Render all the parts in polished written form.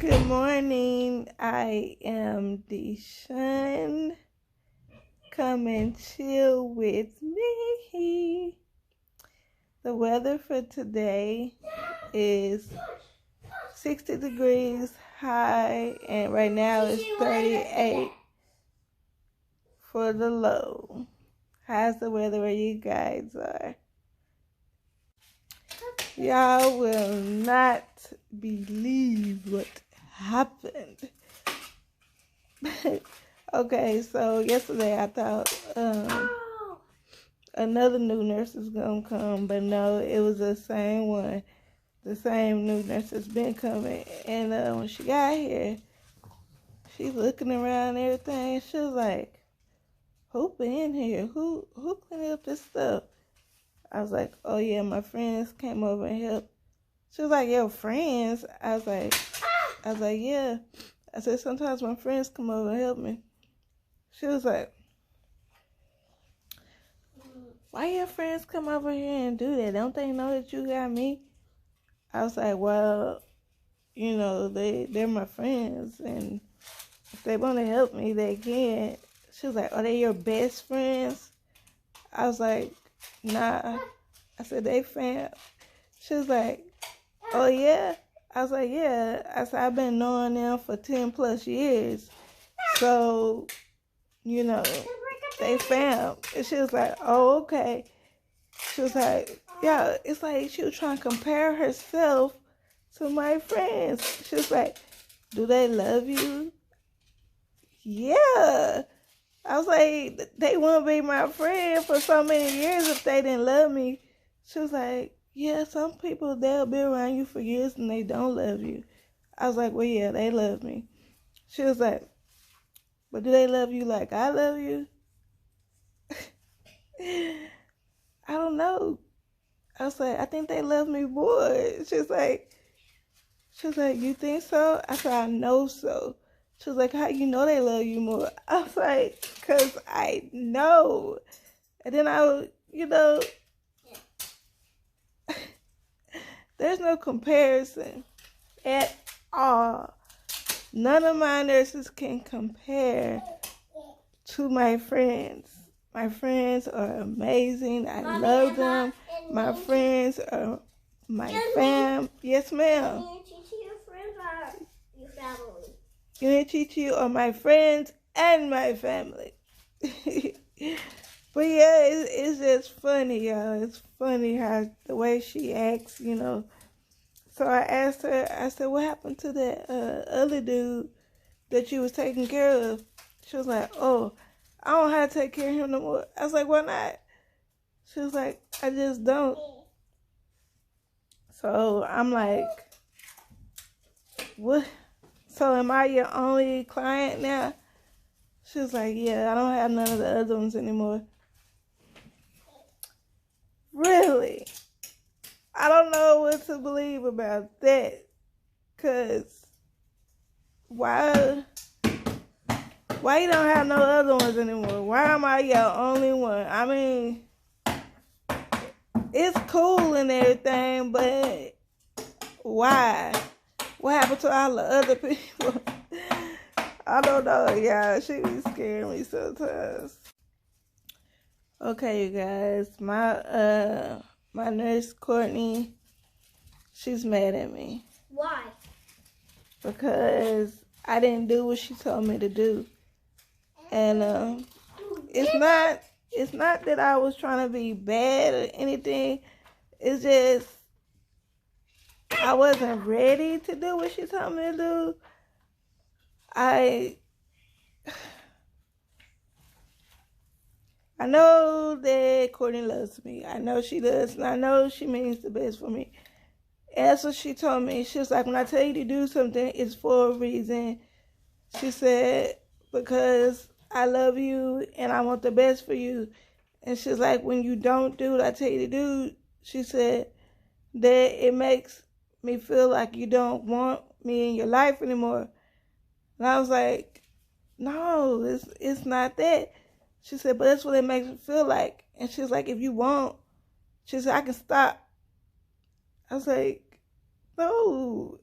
Good morning. I am Deshawn. Come and chill with me. The weather for today is 60 degrees high, and right now it's 38 for the low. How's the weather where you guys are? Y'all will not believe what happened. Okay, so yesterday I thought another new nurse is gonna come, but no, it was the same one. The same new nurse that's been coming. And when she got here, she's looking around and everything. She was like, "Who been here? Who cleaned up this stuff?" I was like, "Oh yeah, my friends came over and helped." She was like, "Your friends?" I was like, "Yeah." I said, "Sometimes my friends come over and help me." She was like, "Why your friends come over here and do that? Don't they know that you got me?" I was like, "Well, they're my friends, and if they want to help me, they can." She was like, "Are they your best friends?" I was like, "Nah." I said, "They fam." She was like, "Oh yeah?" I was like, "Yeah." I said, "I've been knowing them for 10 plus years. So, they fam." And she was like, "Oh, okay." She was like, "Yeah," it's like she was trying to compare herself to my friends. She was like, "Do they love you?" Yeah. I was like, "They wouldn't be my friend for so many years if they didn't love me." She was like, "Yeah, some people, they'll be around you for years and they don't love you." I was like, "Well, yeah, they love me." She was like, "But do they love you like I love you?" I don't know. I was like, "I think they love me more." She was like, "You think so?" I said, "I know so." She was like, "How you know they love you more?" I was like, "Cause I know." And then there's no comparison at all. None of my nurses can compare to my friends. My friends are amazing. I love them. My friends are my fam. Yes, ma'am. Your friends are your family. UNTT are my friends and my family. But yeah, it's just funny, y'all. It's funny how the way she acts. So I asked her, I said, "What happened to that other dude that you was taking care of?" She was like, "Oh, I don't have to take care of him no more." I was like, "Why not?" She was like, "I just don't." So I'm like, "What? So am I your only client now?" She was like, "Yeah, I don't have none of the other ones anymore." Really? I don't know what to believe about that. Cause why you don't have no other ones anymore? Why am I your only one? I mean, it's cool and everything, but why? What happened to all the other people? I don't know, y'all. She be scaring me sometimes. Okay, you guys. My nurse Courtney, she's mad at me. Why? Because I didn't do what she told me to do. And it's not that I was trying to be bad or anything. It's just I wasn't ready to do what she told me to do. I know that Courtney loves me. I know she does, and I know she means the best for me. And that's what she told me. She was like, "When I tell you to do something, it's for a reason." She said, "Because I love you and I want the best for you." And she's like, "When you don't do what I tell you to do," she said, "that it makes me feel like you don't want me in your life anymore." And I was like, "No, it's not that." She said, "But that's what it makes me feel like." And she's like, "If you want," she said, "I can stop." I was like, "No,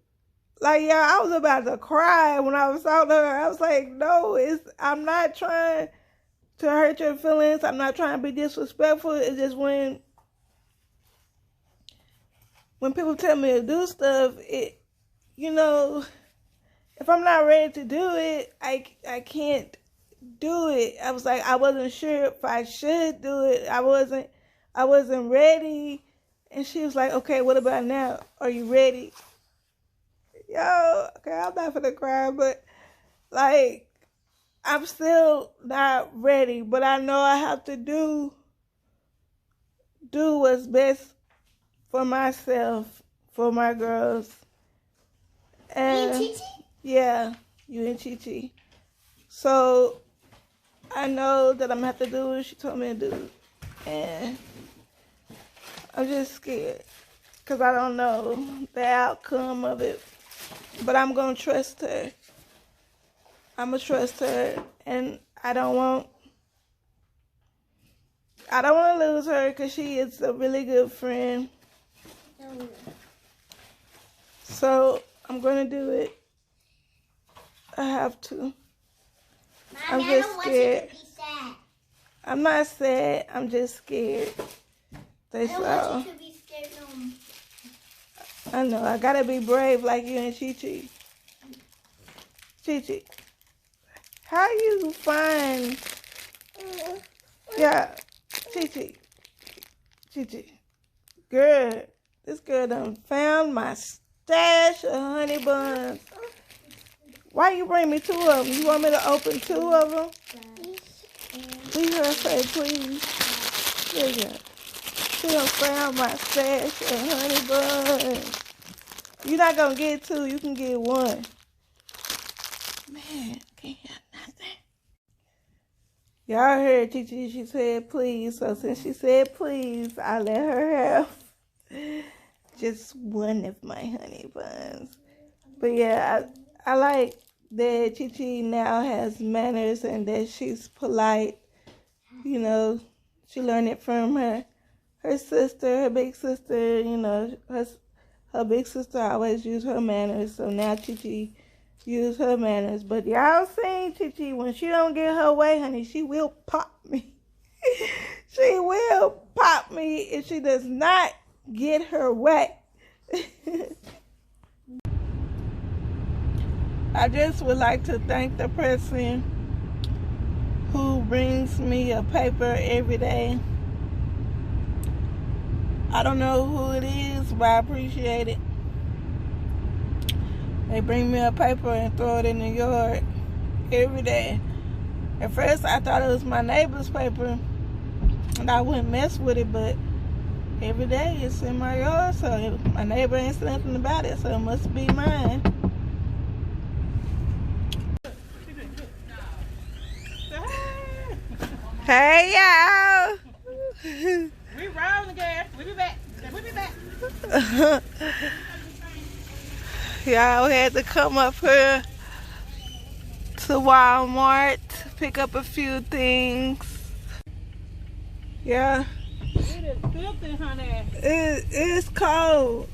Like, yeah, I was about to cry when I was talking to her. I was like, no, I'm not trying to hurt your feelings. I'm not trying to be disrespectful. It's just when people tell me to do stuff, you know, if I'm not ready to do it, I can't do it. I was like, I wasn't sure if I should do it. I wasn't ready. And she was like, okay, what about now? Are you ready? Yo, okay, I'm not gonna cry, but like, I'm still not ready, but I know I have to do what's best for myself, for my girls. And you and Chi Chi? Yeah, you and Chi Chi. So I know that I'm gonna have to do what she told me to do. And I'm just scared because I don't know the outcome of it. But I'm gonna trust her. I'm gonna trust her, and I don't want to lose her because she is a really good friend. So I'm gonna do it. I have to. Mom, I'm I just don't scared. want you to be sad. I'm not sad. I'm just scared. That's I don't all. want you to be scared no more. I know. I gotta be brave like you and Chi Chi. Chi Chi, how you find? Yeah, Chi Chi. Chi Chi. Girl, this girl done found my stash of honey buns. Why you bring me 2 of them? You want me to open 2 of them? Please her say please. Listen, she done found my stash of honey buns. You're not gonna get 2, you can get 1. Man, can't have nothing. Y'all heard Chi Chi, she said please. So since she said please, I let her have just 1 of my honey buns. But yeah, I like that Chi Chi now has manners and that she's polite. You know, she learned it from her sister, her big sister. You know, her big sister always used her manners. So now Chi Chi use her manners. But y'all seen Chi Chi, when she don't get her way, honey, she will pop me. She will pop me if she does not get her way. I just would like to thank the person who brings me a paper every day. I don't know who it is, but I appreciate it. They bring me a paper and throw it in the yard every day. At first, I thought it was my neighbor's paper, and I wouldn't mess with it, but every day it's in my yard, so my neighbor ain't said nothing about it, so it must be mine. Hey, y'all. We rolling again. We'll be back. Y'all had to come up here to Walmart, pick up a few things. Yeah. It is filthy, honey. It's cold.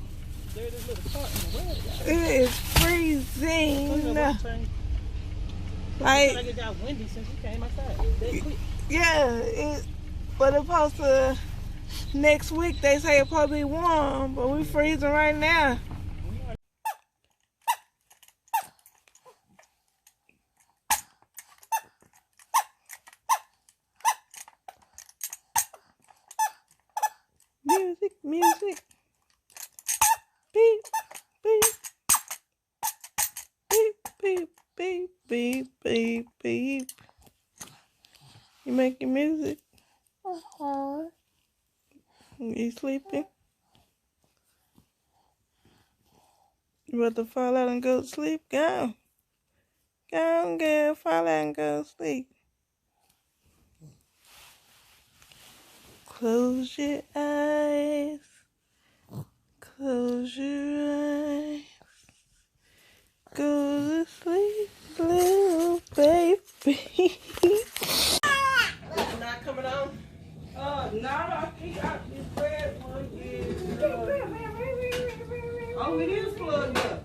There's this little part in the world. It is freezing. Like, I get y'all windy since you came outside. That quick. yeah, but it's supposed to, next week they say it's supposed to be warm, but we freezing right now. Music. Beep, beep. Beep, beep, beep, beep, beep, beep. You making music? You sleeping? You about to fall out and go to sleep? Go. Go on, girl. Fall out and go to sleep. Close your eyes. Close your eyes. Go to sleep, little baby. Not coming on? No, I got this red one. Oh, it is plugged up.